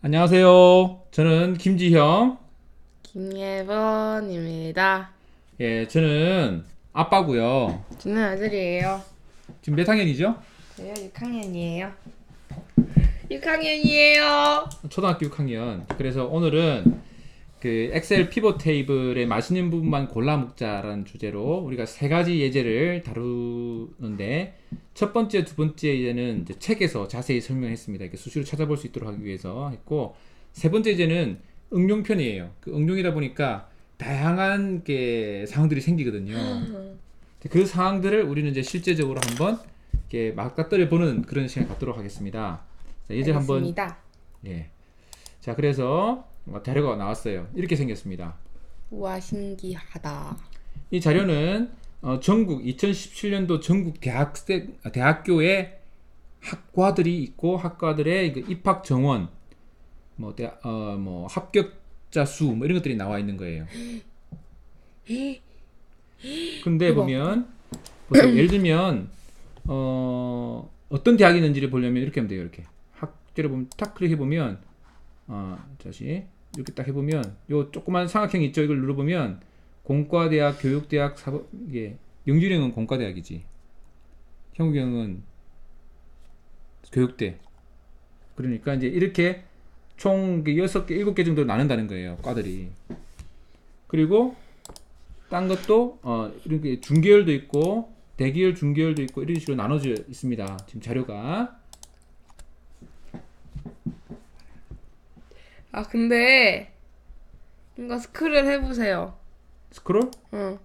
안녕하세요. 저는 김지형. 김예번입니다. 예, 저는 아빠고요. 저는 아들이에요. 지금 몇 학년이죠? 저요 6학년이에요. 6학년이에요. 초등학교 6학년. 그래서 오늘은 그 엑셀 피벗 테이블의 맛있는 부분만 골라 먹자라는 주제로 우리가 세 가지 예제를 다루는데, 첫 번째, 두 번째 예제는 이제 책에서 자세히 설명했습니다. 이렇게 수시로 찾아볼 수 있도록 하기 위해서 했고, 세 번째 예제는 응용편이에요. 그 응용이다 보니까 다양한 게 상황들이 생기거든요. 그 상황들을 우리는 이제 실제적으로 한번 이렇게 맞닥뜨려 보는 그런 시간 갖도록 하겠습니다. 자, 예제 한번. 알겠습니다. 예. 자, 그래서 자료가 나왔어요. 이렇게 생겼습니다. 우와 신기하다. 이 자료는 전국 2017년도 전국 대학교의 학과들이 있고, 학과들의 그 입학 정원, 뭐 합격자 수, 뭐 이런 것들이 나와 있는 거예요. 근데 대박. 보면 보세요. 예를 들면 어떤 대학이 있는지를 보려면 이렇게 하면 돼요. 이렇게 학제를 보면 탁 클릭해 보면 다시 이렇게 딱 해보면 요 조그만 삼각형 있죠. 이걸 눌러보면 공과대학, 교육대학, 사법, 이게 영준이 형은 공과대학이지, 형욱이 형은 교육대. 그러니까 이제 이렇게 총 6개, 7개 정도 나눈다는 거예요, 과들이. 그리고 딴 것도 이렇게 중계열도 있고 대기열, 중계열도 있고 이런 식으로 나눠져 있습니다. 지금 자료가. 아 근데 이거 스크롤 해보세요. 스크롤? 응.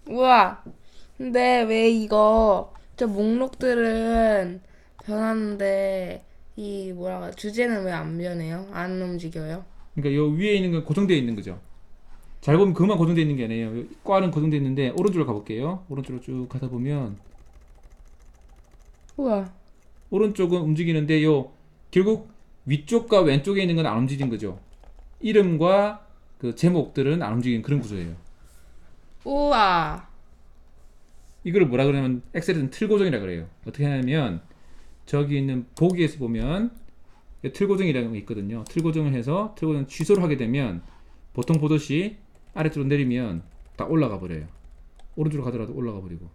우와. 근데 왜 이거 저 목록들은 변하는데 이 뭐라고 주제는 왜 안 변해요? 안 움직여요? 그러니까 요 위에 있는 건 고정되어 있는 거죠. 잘 보면 그것만 고정되어 있는 게 아니에요. 요 과는 고정되어 있는데 오른쪽으로 가볼게요. 오른쪽으로 쭉 가다 보면 우와. 오른쪽은 움직이는데 요 결국 위쪽과 왼쪽에 있는 건 안 움직이는 거죠. 이름과 그 제목들은 안 움직이는 그런 구조예요. 우와. 이걸 뭐라 그러냐면 엑셀에서는 틀 고정이라 그래요. 어떻게 하냐면 저기 있는 보기에서 보면 틀 고정이라는 게 있거든요. 틀 고정을 해서 틀 고정 취소를 하게 되면 보통 보듯이 아래쪽으로 내리면 다 올라가 버려요. 오른쪽으로 가더라도 올라가 버리고.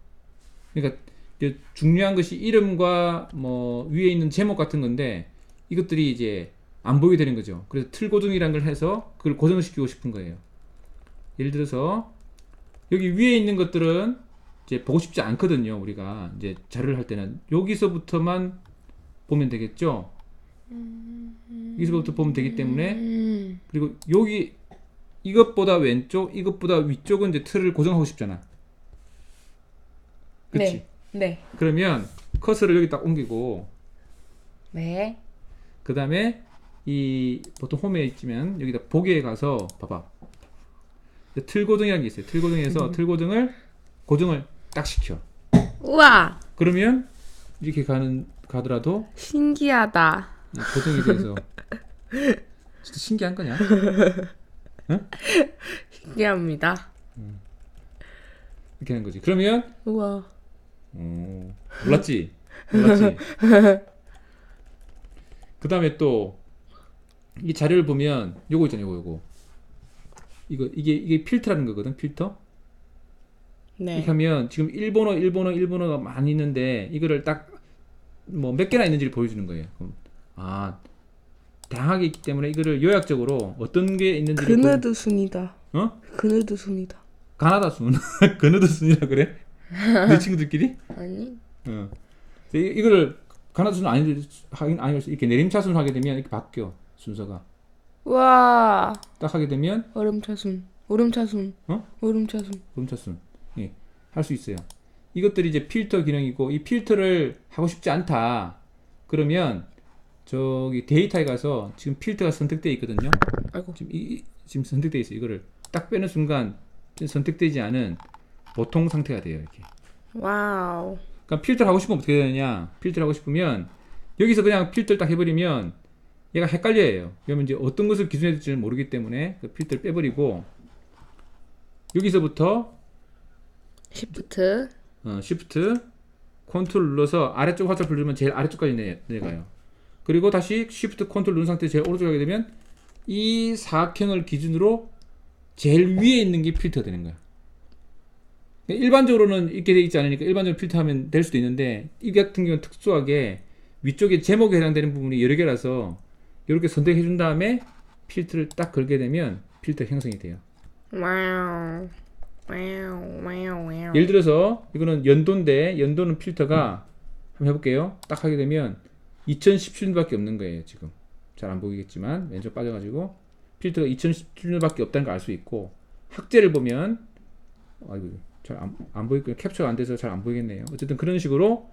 그러니까 이제 중요한 것이 이름과 뭐 위에 있는 제목 같은 건데 이것들이 이제 안 보이게 되는 거죠. 그래서 틀 고정이라는 걸 해서 그걸 고정시키고 싶은 거예요. 예를 들어서 여기 위에 있는 것들은 이제 보고 싶지 않거든요. 우리가 이제 자료를 할 때는 여기서부터만 보면 되겠죠. 여기서부터 보면 되기 때문에, 그리고 여기 이것보다 왼쪽, 이것보다 위쪽은 이제 틀을 고정하고 싶잖아. 그치? 네. 그러면 커서를 여기 딱 옮기고, 네. 그 다음에 이 보통 홈에 있으면 여기다 보기에 가서 봐봐. 틀 고정이라는 게 있어요. 틀 고정에서 틀 고정을 고정을 딱 시켜. 우와. 그러면 이렇게 가더라도 신기하다. 고정이 돼서 진짜 신기한 거냐? 응? 신기합니다. 이렇게 하는 거지. 그러면 우와. 몰랐지? 그 다음에 또 이 자료를 보면 요거 있잖아요. 요거 이게 필터라는 거거든. 필터. 네. 이렇게 하면 지금 일본어가 많이 있는데 이거를 딱 뭐 몇 개나 있는지를 보여주는 거예요. 그럼 다양하게 있기 때문에 이거를 요약적으로 어떤 게 있는지를 그네드 순이다. 그네드 순이다. 가나다 순 그네드 순이라 그래? 내 친구들끼리? 아니? 이거를 가나다 순 아니 이렇게 내림차순 하게 되면 이렇게 바뀌어 순서가. 우와. 딱 하게 되면 얼음차순. 멈췄음. 예, 할 수 있어요. 이것들이 이제 필터 기능이고, 이 필터를 하고 싶지 않다. 그러면 저기 데이터에 가서 지금 필터가 선택되어 있거든요. 아이고. 지금 선택되어 있어요. 이거를 딱 빼는 순간 선택되지 않은 보통 상태가 돼요. 이렇게. 와우. 그러니까 필터를 하고 싶으면 어떻게 되느냐? 필터를 하고 싶으면 여기서 그냥 필터를 딱 해버리면 얘가 헷갈려요. 그러면 이제 어떤 것을 기준해야 될지는 모르기 때문에 그 필터를 빼버리고 여기서부터 시프트 시프트 컨트롤 눌러서 아래쪽 화살표 누르면 제일 아래쪽까지 내려가요. 그리고 다시 Shift 컨트롤 누른 상태 제일 오른쪽에 하게 되면 이 사각형을 기준으로 제일 위에 있는 게 필터가 되는 거야. 일반적으로는 이렇게 돼 있지 않으니까 일반적으로 필터하면 될 수도 있는데 이 같은 경우는 특수하게 위쪽에 제목에 해당되는 부분이 여러 개라서 이렇게 선택해 준 다음에 필터를 딱 걸게 되면 필터 형성이 돼요. 와우. 와우. 와우. 와우. 예를 들어서 이거는 연도인데 연도는 필터가 한번 해볼게요. 딱 하게 되면 2017년밖에 없는 거예요. 지금 잘 안 보이겠지만 왼쪽 빠져가지고 필터가 2017년밖에 없다는 걸 알 수 있고 학제를 보면 아이고 잘 안 보이고 캡처가 안 돼서 잘 안 보이겠네요. 어쨌든 그런 식으로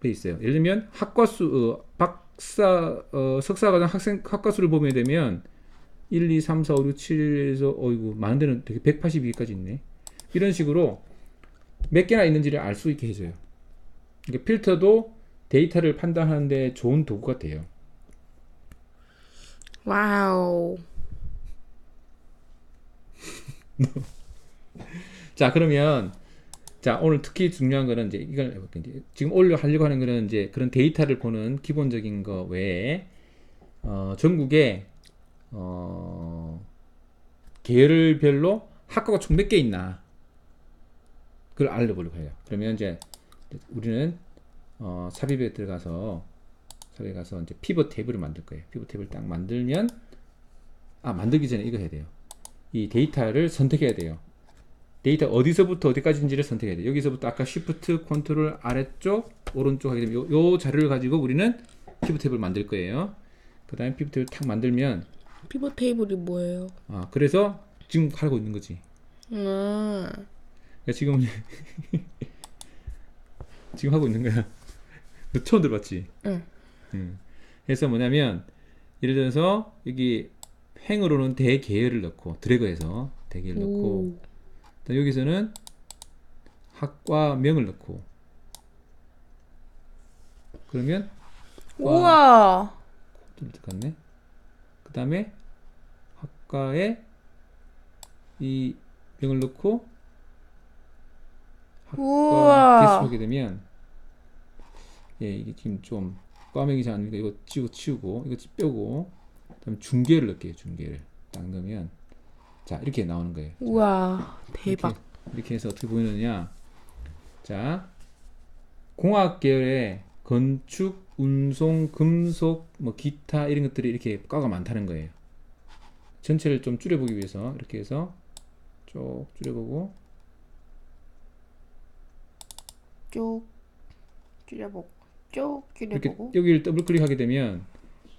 돼 있어요. 예를 들면 학과수 박사 석사과정 학생 학과수를 보게 되면 1, 2, 3, 4, 5, 6, 7에서 어이구 많은 데는 되게 182까지 있네. 이런 식으로 몇 개나 있는지를 알 수 있게 해줘요. 그러니까 필터도 데이터를 판단하는데 좋은 도구가 돼요. 와우. 자 그러면 자 오늘 특히 중요한 거는 이제 이걸 해볼게요. 이제 지금 하려고 하는 거는 이제 그런 데이터를 보는 기본적인 거 외에 전국에 계열별로 학과가 총 몇 개 있나 그걸 알려보려고 해요. 그러면 이제 우리는 삽입에 들어가서 이제 피벗 테이블을 만들 거예요. 피벗 테이블 딱 만들면 만들기 전에 이거 해야 돼요. 이 데이터를 선택해야 돼요. 데이터 어디서부터 어디까지인지를 선택해야 돼요. 여기서부터 아까 Shift 컨트롤 아래쪽 오른쪽 하게 되면 요 자료를 가지고 우리는 피벗 테이블을 만들 거예요. 그 다음에 피벗 테이블 탁 만들면 피벗 테이블이 뭐예요? 그래서 지금 하고 있는 거지. 그러니까 지금 지금 하고 있는 거야. 너 처음 들어봤지? 응. 그래서 뭐냐면 예를 들어서 여기 행으로는 대계열을 넣고 드래그해서 대계열을 넣고 여기서는 학과명을 넣고 그러면 우와. 들어갔네. 그 다음에 학과에 이 명을 넣고 학과 개수 하게 되면 이게 지금 좀 과명이 잘 안되니까 이거 치우고 이거 빼고 그다음에 중계를 넣을게요. 중계를 딱 넣으면 자 이렇게 나오는 거예요. 우와. 대박. 이렇게 해서 어떻게 보이느냐. 자 공학 계열의 건축, 운송, 금속, 뭐 기타 이런 것들이 이렇게 과가 많다는 거예요. 전체를 좀 줄여보기 위해서 이렇게 해서 쭉 줄여보고 쭉 줄여보고 쭉 이렇게 줄여보고 여기를 더블 클릭하게 되면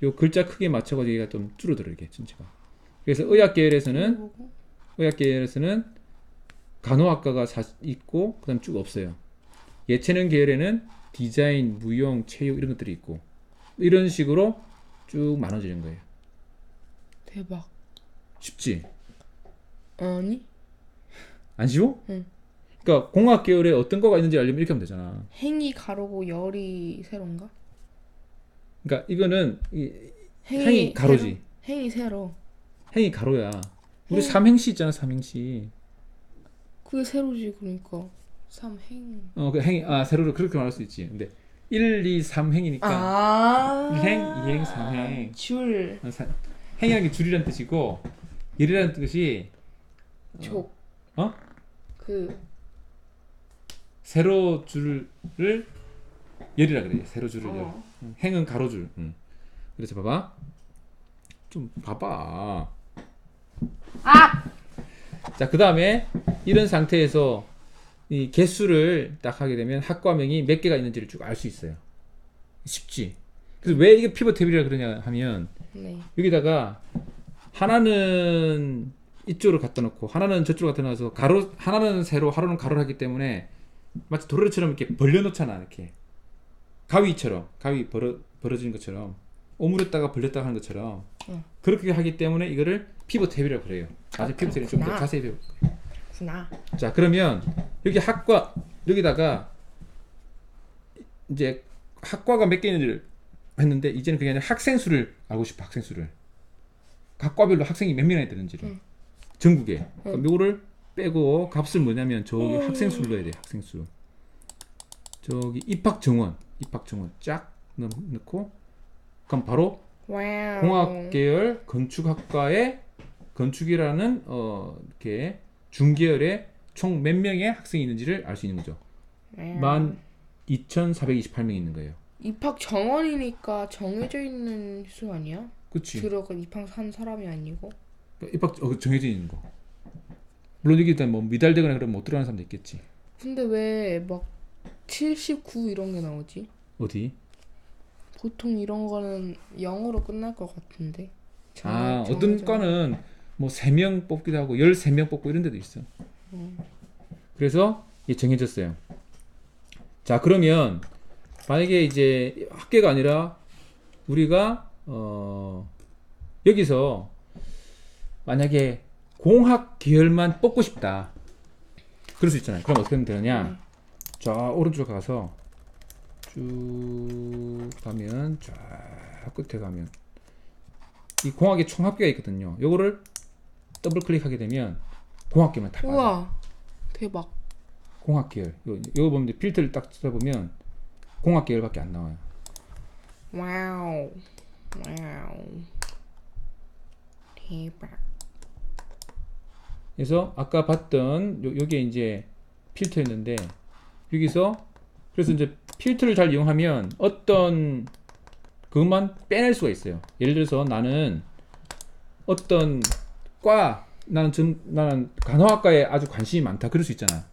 요 글자 크기에 맞춰가지고 얘가 좀 줄어들어 이렇게 전체가. 그래서 의학 계열에서는 간호학과가 있고 그다음 쭉 없어요. 예체능 계열에는 디자인, 무용, 체육 이런 것들이 있고 이런 식으로 쭉 나눠지는 거예요. 대박. 쉽지? 아니? 안 쉬워? 응. 그러니까 공학 계열에 어떤 거가 있는지 알려면 이렇게 하면 되잖아. 행이 가로고 열이 세로인가? 그러니까 이거는 행이 가로지. 세로? 행이 세로. 행이 가로야. 우리 행. 삼행시 있잖아. 삼행시. 그게 세로지 그러니까. 삼행. 그 행이 세로로 그렇게 말할 수 있지. 근데 1, 2, 3행이니까 1행, 2행, 3행. 줄. 행이라는 게 줄이라는 뜻이고 열이라는 뜻이 족. 그 세로 줄을 열이라 그래. 세로 줄을 열. 행은 가로줄. 그래서 봐봐. 좀 봐봐. 자, 그 다음에 이런 상태에서 이 개수를 딱 하게 되면 학과명이 몇 개가 있는지를 쭉 알 수 있어요. 쉽지. 그래서 왜 이게 피벗 테이블이라 그러냐 하면 네. 여기다가 하나는 이쪽으로 갖다 놓고 하나는 저쪽으로 갖다 놔서 하나는 세로 하나는 가로를 하기 때문에 마치 도르래처럼 이렇게 벌려놓잖아. 이렇게 가위처럼 가위 벌어지는 것처럼 오므렸다가 벌렸다가 하는 것처럼 그렇게 하기 때문에 이거를 피벗 테이블이라고 그래요. 나중에 피벗 테이블 좀 더 자세히 배울게요. 자, 그러면 여기 학과 여기다가 이제 학과가 몇 개 있는지를 했는데 이제는 그게 아니라 학생 수를 알고 싶어. 학생 수를 각 과별로 학생이 몇 명이나 되는지를 전국에. 그러니까 요거를 빼고 값을 뭐냐면 저기 학생 수를 넣어야 돼. 학생 수. 저기 입학 정원 쫙 넣고 그럼 바로 와우. 공학 계열 건축학과의 건축이라는 이렇게 중계열에 총 몇 명의 학생이 있는지를 알 수 있는 거죠. 와우. 12,428명이 있는 거예요. 입학 정원이니까 정해져 있는 수 아니야? 그치? 들어가 입학한 사람이 아니고. 입학 정해져 있는 거. 물론 이게 일단 뭐 미달되거나 그러면 못 들어가는 사람도 있겠지. 근데 왜 막 79 이런 게 나오지? 어디? 보통 이런 거는 0으로 끝날 것 같은데. 어떤 정해져. 과는 뭐 3명 뽑기도 하고 13명 뽑고 이런 데도 있어. 음. 그래서 이게 정해졌어요. 자, 그러면 만약에 이제 학계가 아니라 우리가 여기서 만약에 공학 계열만 뽑고 싶다. 그럴 수 있잖아요. 그럼 어떻게 하면 되느냐? 자, 오른쪽 가서 쭉 가면 쫙 끝에 가면 이 공학의 총합계가 있거든요. 요거를 더블 클릭하게 되면 공학계만 다 빠져. 우와. 대박. 공학 계열. 요거 보면 이제 필터를 딱 찾아보면 공학 계열밖에 안 나와요. 와우. 와우. 대박. 그래서 아까 봤던 요게 이제 필터였는데 여기서 그래서 이제 필터를 잘 이용하면 어떤 그것만 빼낼 수가 있어요. 예를 들어서 나는 어떤 나는 간호학과에 아주 관심이 많다. 그럴 수 있잖아.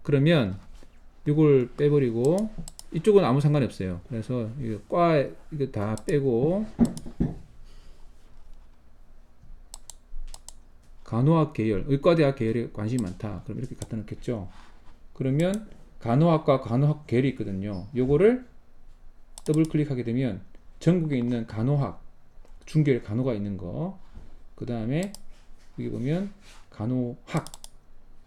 그러면 이걸 빼버리고 이쪽은 아무 상관이 없어요. 그래서 이거 다 빼고 간호학 계열, 의과대학 계열에 관심이 많다. 그럼 이렇게 갖다 놓겠죠. 그러면 간호학과 간호학 계열이 있거든요. 요거를 더블 클릭하게 되면 전국에 있는 간호학 중계열 간호가 있는 거, 그 다음에 여기 보면 간호학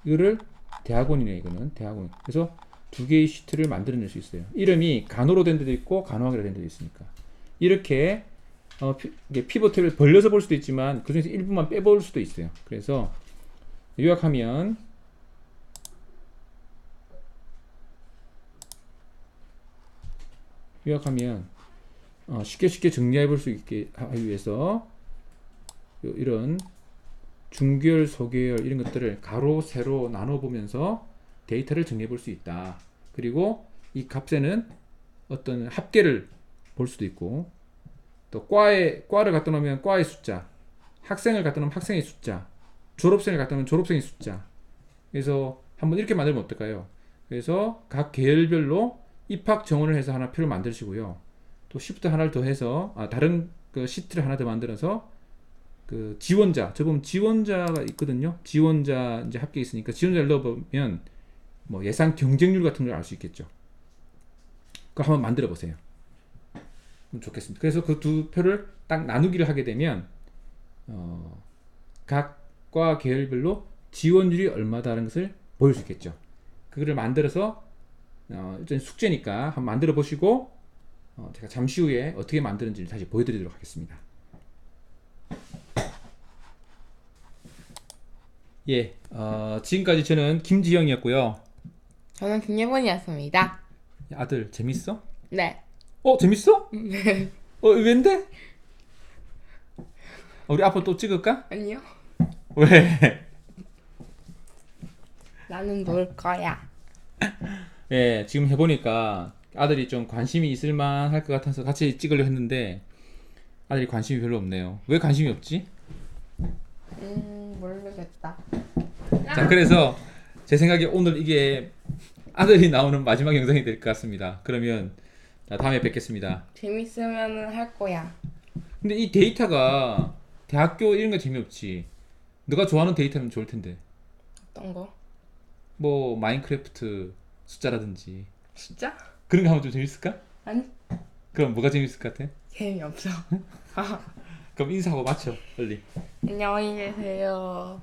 이거를 대학원이네. 이거는 대학원. 그래서 두 개의 시트를 만들어낼 수 있어요. 이름이 간호로 된 데도 있고 간호학이라 된 데도 있으니까 이렇게 피벗을 벌려서 볼 수도 있지만 그 중에서 일부만 빼볼 수도 있어요. 그래서 요약하면 쉽게 정리해 볼 수 있게 하기 위해서 이런 중계열, 소계열 이런 것들을 가로, 세로 나눠 보면서 데이터를 정리해 볼 수 있다. 그리고 이 값에는 어떤 합계를 볼 수도 있고 또 과를 갖다 놓으면 과의 숫자, 학생을 갖다 놓으면 학생의 숫자, 졸업생을 갖다 놓으면 졸업생의 숫자. 그래서 한번 이렇게 만들면 어떨까요? 그래서 각 계열별로 입학 정원을 해서 하나 표를 만드시고요. 또 시프트 하나를 더 해서 다른 그 시트를 하나 더 만들어서 그 지원자, 저 보면 지원자가 있거든요. 지원자 이제 합계 있으니까 지원자를 넣어보면 뭐 예상 경쟁률 같은 걸 알 수 있겠죠. 그거 한번 만들어 보세요. 좋겠습니다. 그래서 그 두 표를 딱 나누기를 하게 되면 각과 계열별로 지원율이 얼마다라는 것을 보일 수 있겠죠. 그거를 만들어서 일단 숙제니까 한번 만들어 보시고 제가 잠시 후에 어떻게 만드는지를 다시 보여드리도록 하겠습니다. 예, 지금까지 저는 김지영이었고요. 저는 김예본이었습니다. 아들 재밌어? 네. 재밌어? 의외인데? 우리 앞으로 또 찍을까? 아니요. 왜? 나는 놀 거야. 예, 지금 해보니까 아들이 좀 관심이 있을만 할 것 같아서 같이 찍으려 했는데 아들이 관심이 별로 없네요. 왜 관심이 없지? 모르겠다. 자, 그래서 제 생각에 오늘 이게 아들이 나오는 마지막 영상이 될 것 같습니다. 그러면 자, 다음에 뵙겠습니다. 재밌으면 할 거야. 근데 이 데이터가 대학교 이런 거 재미없지. 너가 좋아하는 데이터면 좋을 텐데. 어떤 거? 뭐 마인크래프트 숫자라든지 진짜? 그런 거 하면 좀 재밌을까? 아니, 그럼 뭐가 재밌을 것 같아? 재미없어. 그럼 인사하고 마쳐 빨리. 안녕히 계세요.